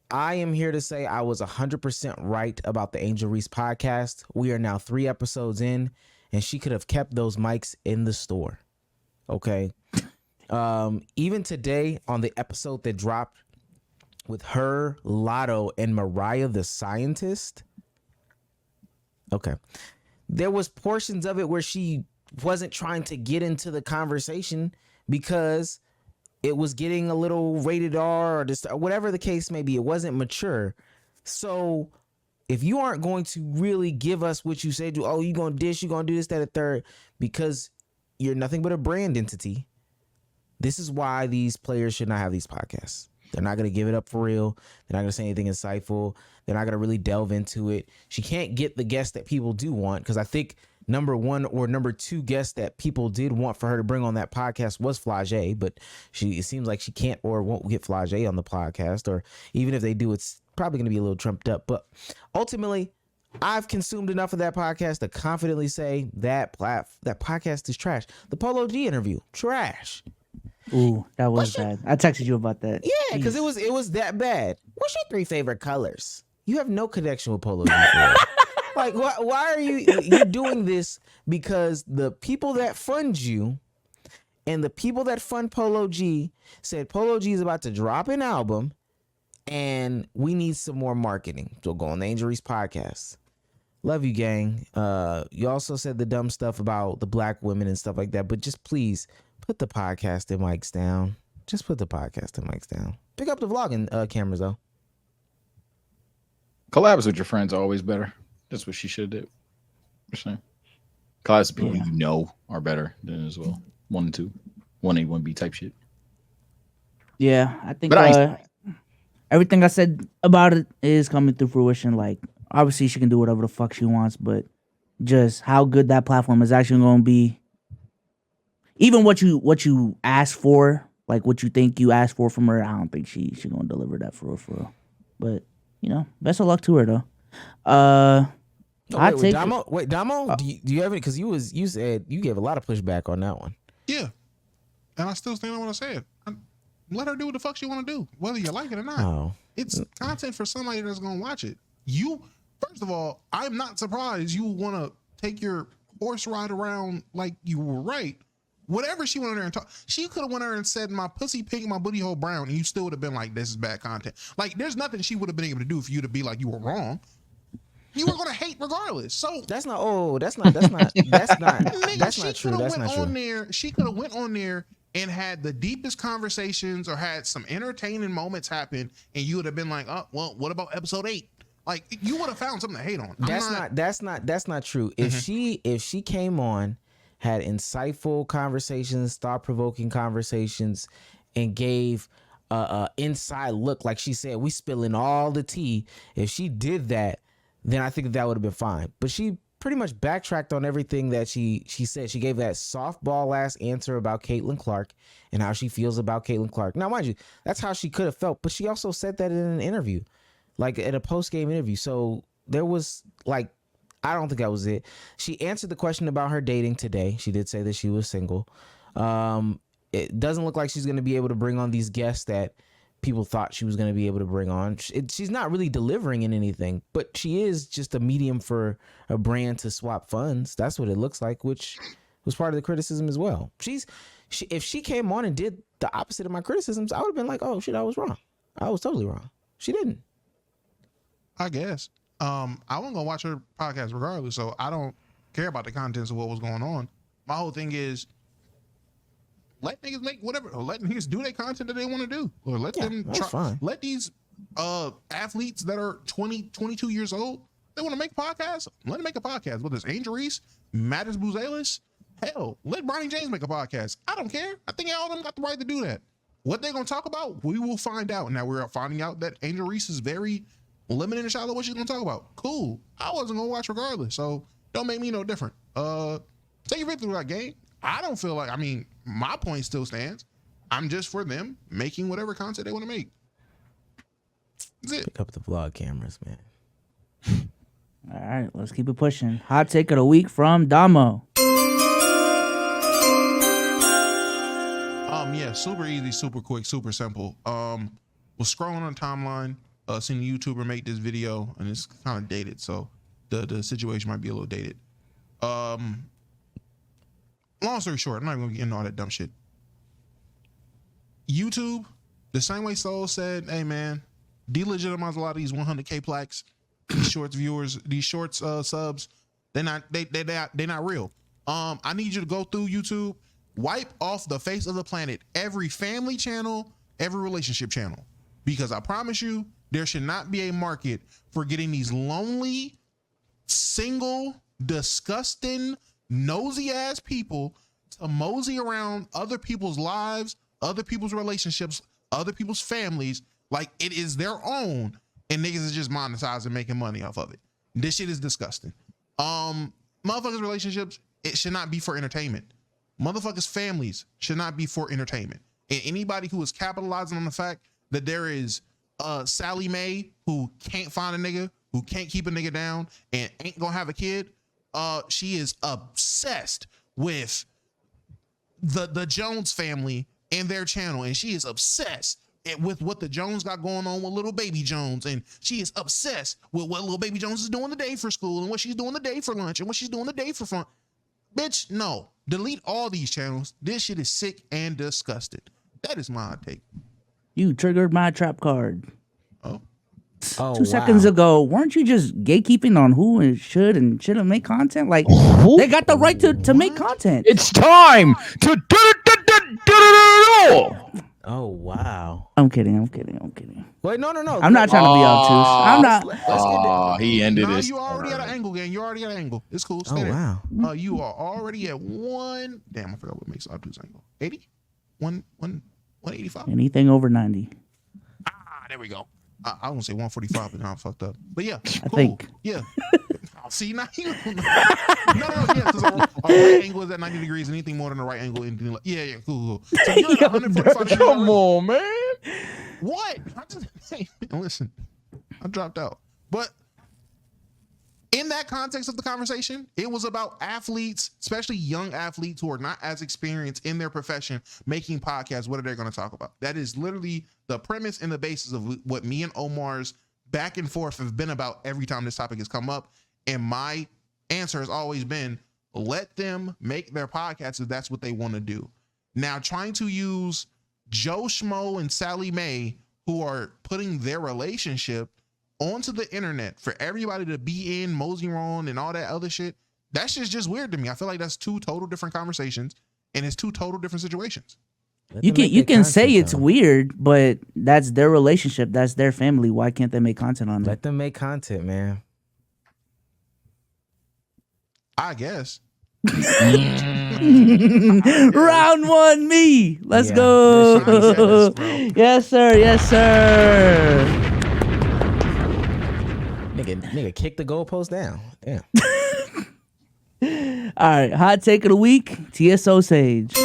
I am here to say I was 100% right about the Angel Reese podcast. We are now 3 episodes in, and she could have kept those mics in the store. Okay. Even today on the episode that dropped with her, Lotto, and Mariah the Scientist. Okay. There was portions of it where she wasn't trying to get into the conversation because it was getting a little rated R or just whatever the case may be. It wasn't mature. So if you aren't going to really give us what you say, you're going to dish, you're going to do this, that, a third, because you're nothing but a brand entity. This is why these players should not have these podcasts. They're not going to give it up for real. They're not going to say anything insightful. They're not going to really delve into it. She can't get the guests that people do want, because I think number 1 or number 2 guest that people did want for her to bring on that podcast was Flage, but it seems like she can't or won't get Flage on the podcast, or even if they do, it's probably going to be a little trumped up. But ultimately, I've consumed enough of that podcast to confidently say that podcast is trash. The Polo G interview, trash. Ooh, that was bad. I texted you about that. Yeah, because it was that bad. What's your 3 favorite colors? You have no connection with Polo G. Like, why are you're doing this? Because the people that fund you and the people that fund Polo G said Polo G is about to drop an album and we need some more marketing. So go on the Angel Reese podcast. Love you, gang. You also said the dumb stuff about the black women and stuff like that, but just please put the podcast and mics down. Just put the podcast and mics down. Pick up the vlogging cameras, though. Collabs with your friends are always better. That's what she should have did. Collabs with people you know are better than as well. 1 and 2. 1A, 1B type shit. Yeah, I think everything I said about it is coming to fruition. Like, obviously she can do whatever the fuck she wants, but just how good that platform is actually going to be. Even what you ask for, like what you think you asked for from her, I don't think she's going to deliver that for real. But, best of luck to her, though. Damo, do you have any? Because you said you gave a lot of pushback on that one. Yeah, and I still stand on what I said. Let her do what the fuck she want to do, whether you like it or not. Oh. It's content for somebody that's gonna watch it. First of all, I'm not surprised you want to take your horse ride around like you were right. Whatever she went in there and talk, she could have went in there and said my pussy pink, my booty hole brown, and you still would have been like, this is bad content. Like, there's nothing she would have been able to do for you to be like you were wrong. You were gonna hate regardless. So that's not true. That's not true. She could have went on there and had the deepest conversations or had some entertaining moments happen, and you would have been like, oh, well, what about episode 8? Like, you would have found something to hate on. That's not true. Mm-hmm. If she came on, had insightful conversations, thought-provoking conversations, and gave inside look, like she said, we spilling all the tea. If she did that, then I think that would have been fine. But she pretty much backtracked on everything that she said. She gave that softball ass answer about Caitlin Clark and how she feels about Caitlin Clark. Now, mind you, that's how she could have felt, but she also said that in an interview, like in a post-game interview. So there was like, I don't think that was it. She answered the question about her dating today. She did say that she was single. It doesn't look like she's going to be able to bring on these guests that people thought she was going to be able to bring on. She's not really delivering in anything, but she is just a medium for a brand to swap funds. That's what it looks like, which was part of the criticism as well. If she came on and did the opposite of my criticisms, I would have been like, oh shit, I was wrong. I was totally wrong. She didn't. I guess. I wasn't gonna watch her podcast regardless, so I don't care about the contents of what was going on. My whole thing is, let niggas make whatever, or let niggas do their content that they want to do, or let them try. Fine. Let these athletes that are 20, 22 years old, they want to make podcasts. Let them make a podcast. Whether it's Angel Reese, Mattis Buzelis, hell, let Bronny James make a podcast. I don't care. I think all of them got the right to do that. What they're gonna talk about, we will find out. Now we're finding out that Angel Reese is very limited and shallow what she's gonna talk about. Cool. I wasn't gonna watch regardless, so don't make me no different. Take your victory that game. I don't feel like, my point still stands. I'm just for them making whatever content they want to make. That's it. Pick up the vlog cameras, man. All right, let's keep it pushing. Hot take of the week from Damo. Yeah, super easy, super quick, super simple. Was scrolling on the timeline, seen a YouTuber make this video, and it's kind of dated, so the situation might be a little dated. Long story short, I'm not even gonna get into all that dumb shit. YouTube, the same way Soul said, hey man, delegitimize a lot of these 100K plaques, these shorts viewers, these shorts subs. They're not real. I need you to go through YouTube, wipe off the face of the planet every family channel, every relationship channel, because I promise you, there should not be a market for getting these lonely, single, disgusting, nosy ass people to mosey around other people's lives, other people's relationships, other people's families like it is their own, and niggas is just monetizing, making money off of it. This shit is disgusting. Motherfuckers' relationships, it should not be for entertainment. Motherfuckers' families should not be for entertainment. And anybody who is capitalizing on the fact that there is Sally Mae who can't find a nigga, who can't keep a nigga down, and ain't gonna have a kid, she is obsessed with the Jones family and their channel, and she is obsessed with what the Jones got going on with little baby Jones, and she is obsessed with what little baby Jones is doing today for school, and what she's doing today for lunch, and what she's doing today for fun. Bitch, no. Delete all these channels. This shit is sick and disgusting. That is my hot take. You triggered my trap card. Oh. 2 seconds ago, weren't you just gatekeeping on who should and shouldn't make content? Like, they got the right to make content. It's time to do it. Oh wow. I'm kidding. Wait, no. I'm not trying to be obtuse. I'm not. Let's get He ended No, this. you already at an angle, gang. You already at an angle. It's cool. Stay Oh there. wow. You are already at one. Damn, I forgot what makes obtuse angle. 80? 185? Anything over 90. There we go. I was gonna say 145, but now I'm fucked up. But yeah, cool. I think. Yeah. See, now you no, yeah, because our right angle is at 90 degrees. Anything more than the right angle, anything like, yeah, cool. So you're at 145 degrees. Come on, man. What? Hey, listen, I dropped out. But in that context of the conversation, it was about athletes, especially young athletes who are not as experienced in their profession, making podcasts. What are they going to talk about? That is literally the premise and the basis of what me and Omar's back and forth have been about every time this topic has come up. And my answer has always been, let them make their podcasts if that's what they want to do. Now, trying to use Joe Schmo and Sally Mae, who are putting their relationship onto the internet for everybody to be in, mosey around and all that other shit, that's just weird to me. I feel like that's two total different conversations, and it's two total different situations. You can say it's weird, but that's their relationship. That's their family. Why can't they make content on it? Let them make content, man. I guess. Round one, me. Let's Yeah, go. this shit be set, bro. Yes, sir. Yes, sir. Nigga, kick the goalpost down. Damn. All right, hot take of the week. TSO Sage.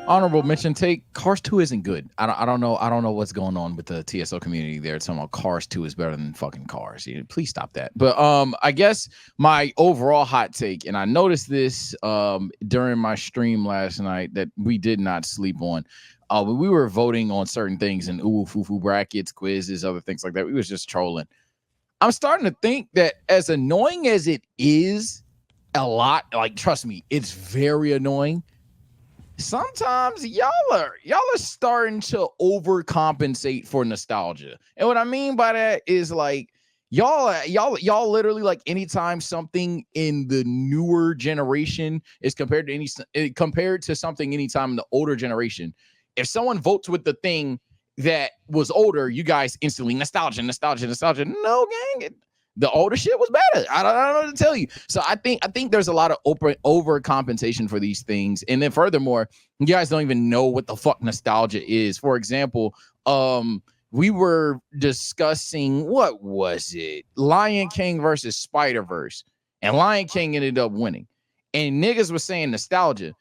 Honorable mention take. Cars 2 isn't good. I don't know what's going on with the TSO community there. Talking about Cars 2 is better than fucking Cars. Please stop that. But I guess my overall hot take, and I noticed this during my stream last night that we did not sleep on. We were voting on certain things in foo brackets, quizzes, other things like that. We was just trolling. I'm starting to think that as annoying as it is, a lot, like, trust me, it's very annoying. Sometimes y'all are starting to overcompensate for nostalgia. And what I mean by that is, like, y'all literally, like, anytime something in the newer generation is compared to something anytime in the older generation, if someone votes with the thing that was older, you guys instantly nostalgia. No, gang, the older shit was better. I don't know what to tell you. So I think there's a lot of overcompensation for these things. And then furthermore, you guys don't even know what the fuck nostalgia is. For example, we were discussing, what was it? Lion King versus Spider-Verse. And Lion King ended up winning. And niggas was saying nostalgia.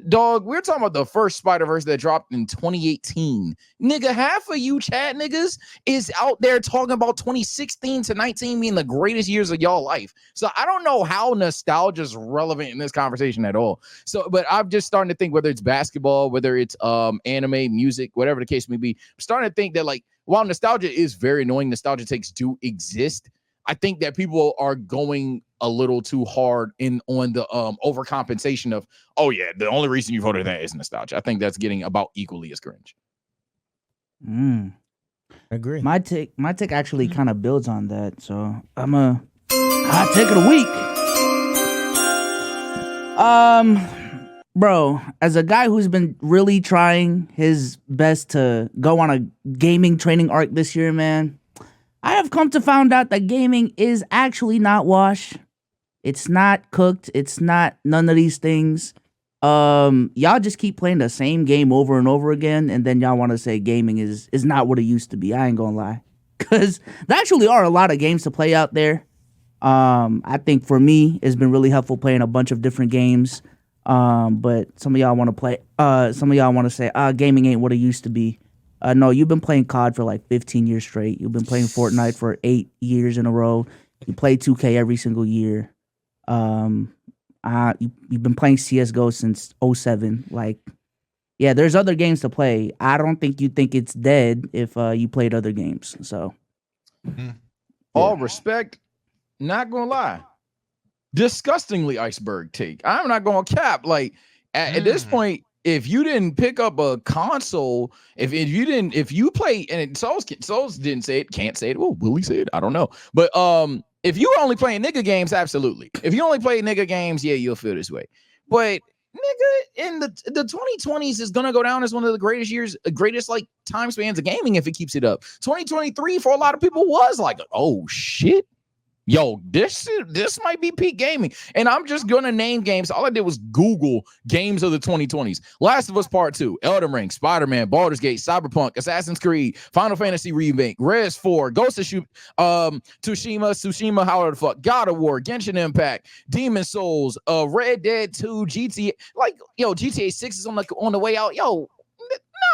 Dog, we're talking about the first Spider-Verse that dropped in 2018. Nigga, half of you chat niggas is out there talking about 2016 to 19 being the greatest years of y'all life. So I don't know how nostalgia is relevant in this conversation at all. So, but I'm just starting to think whether it's basketball, whether it's anime, music, whatever the case may be, I'm starting to think that like while nostalgia is very annoying, nostalgia takes do exist. I think that people are going a little too hard on the overcompensation of, oh yeah, the only reason you voted that is nostalgia. I think that's getting about equally as cringe. I agree. My take actually kind of builds on that. So I'm a hot take of the week. Bro, as a guy who's been really trying his best to go on a gaming training arc this year, man, I have come to find out that gaming is actually not wash. It's not cooked. It's not none of these things. Y'all just keep playing the same game over and over again, and then y'all want to say gaming is not what it used to be. I ain't gonna lie, because there actually are a lot of games to play out there. I think for me, it's been really helpful playing a bunch of different games. But some of y'all want to play. Some of y'all want to say, gaming ain't what it used to be. No, you've been playing COD for like 15 years straight. You've been playing Fortnite for 8 years in a row. You play 2K every single year. You've been playing CSGO since 07. Like, yeah, there's other games to play. I don't think you think it's dead if you played other games. So, all respect, not gonna lie, disgustingly iceberg take. I'm not gonna cap. Like at this point, if you didn't pick up a console, if you play, and Souls didn't say it, can't say it. Well, will he say it? I don't know. But if you were only playing nigga games, absolutely. If you only play nigga games, yeah, you'll feel this way. But nigga, in the 2020s is gonna go down as one of the greatest like time spans of gaming if it keeps it up. 2023 for a lot of people was like, oh shit. Yo, this might be peak gaming. And I'm just going to name games. All I did was Google games of the 2020s. Last of Us Part 2, Elden Ring, Spider-Man, Baldur's Gate, Cyberpunk, Assassin's Creed, Final Fantasy Remake, Res 4, Ghost of Tsushima, however the fuck, God of War, Genshin Impact, Demon Souls, Red Dead 2, GTA. Like, yo, GTA 6 is on the way out. Yo,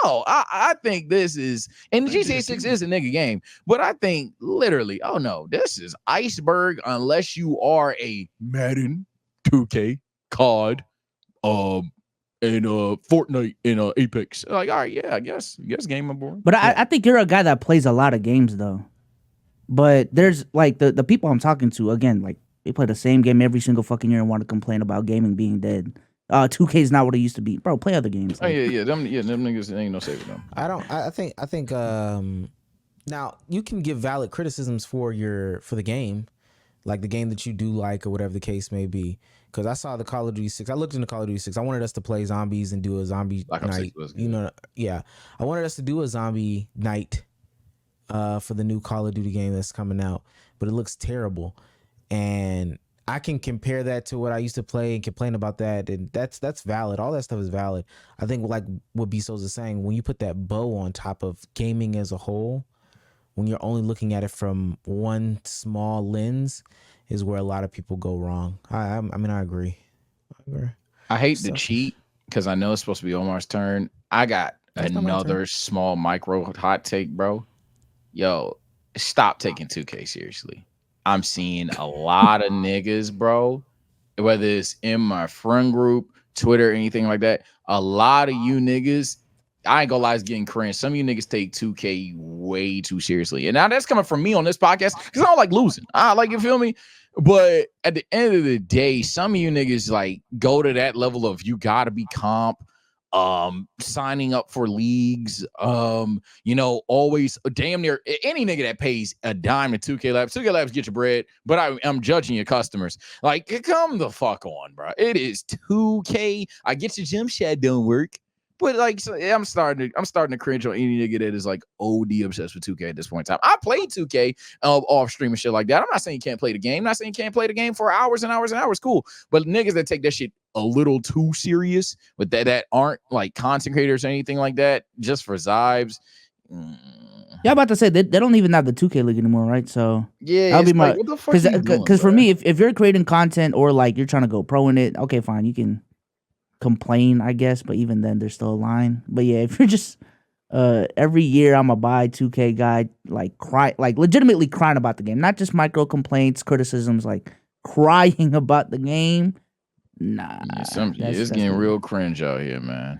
no, I think this is, and GTA 6 is a nigga game, but I think literally, oh no, this is iceberg unless you are a Madden, 2K, COD, and Fortnite and Apex. Like, all right, yeah, I guess game on board. But I think you're a guy that plays a lot of games though. But there's like the people I'm talking to, again, like they play the same game every single fucking year and want to complain about gaming being dead. 2K is not what it used to be, bro. Play other games. Like. Oh yeah, them niggas ain't no saving them. I think now you can give valid criticisms for the game, like the game that you do like or whatever the case may be. Because I saw the Call of Duty 6. I looked into Call of Duty 6. I wanted us to play zombies and do a zombie night. You know, yeah. I wanted us to do a zombie night for the new Call of Duty game that's coming out, but it looks terrible, and I can compare that to what I used to play and complain about that, and that's valid. All that stuff is valid. I think like what Bezos is saying, when you put that bow on top of gaming as a whole, when you're only looking at it from one small lens, is where a lot of people go wrong. I mean, I agree. I hate to cheat because I know it's supposed to be Omar's turn. I got another small micro hot take, bro. Yo, stop taking 2K seriously. I'm seeing a lot of niggas, bro, whether it's in my friend group, Twitter, anything like that. A lot of you niggas, I ain't gonna lie, it's getting cringe. Some of you niggas take 2K way too seriously. And now that's coming from me on this podcast because I don't like losing. I like, you feel me? But at the end of the day, some of you niggas like go to that level of you gotta be comp. Signing up for leagues, always damn near any nigga that pays a dime to 2K Labs. 2K Labs get your bread, but I'm judging your customers. Like, come the fuck on, bro. It is 2K. I get your gym shad don't work. But like, so I'm starting to cringe on any nigga that is like OD obsessed with 2K at this point in time. I played 2K off stream and shit like that. I'm not saying you can't play the game. I'm not saying you can't play the game for hours and hours and hours. Cool. But niggas that take that shit a little too serious with that aren't like content creators or anything like that, just for vibes. Yeah, I'm about to say they don't even have the 2K league anymore, right? So yeah, that'll be my like, what the fuck are you doing, because for me, if you're creating content or like you're trying to go pro in it, okay, fine, you can. complain, I guess, but even then there's still a line. But yeah, if you're just every year I'm a buy 2K guy, like legitimately crying about the game, not just micro complaints, criticisms, like crying about the game. Nah, it's getting real cringe out here, man.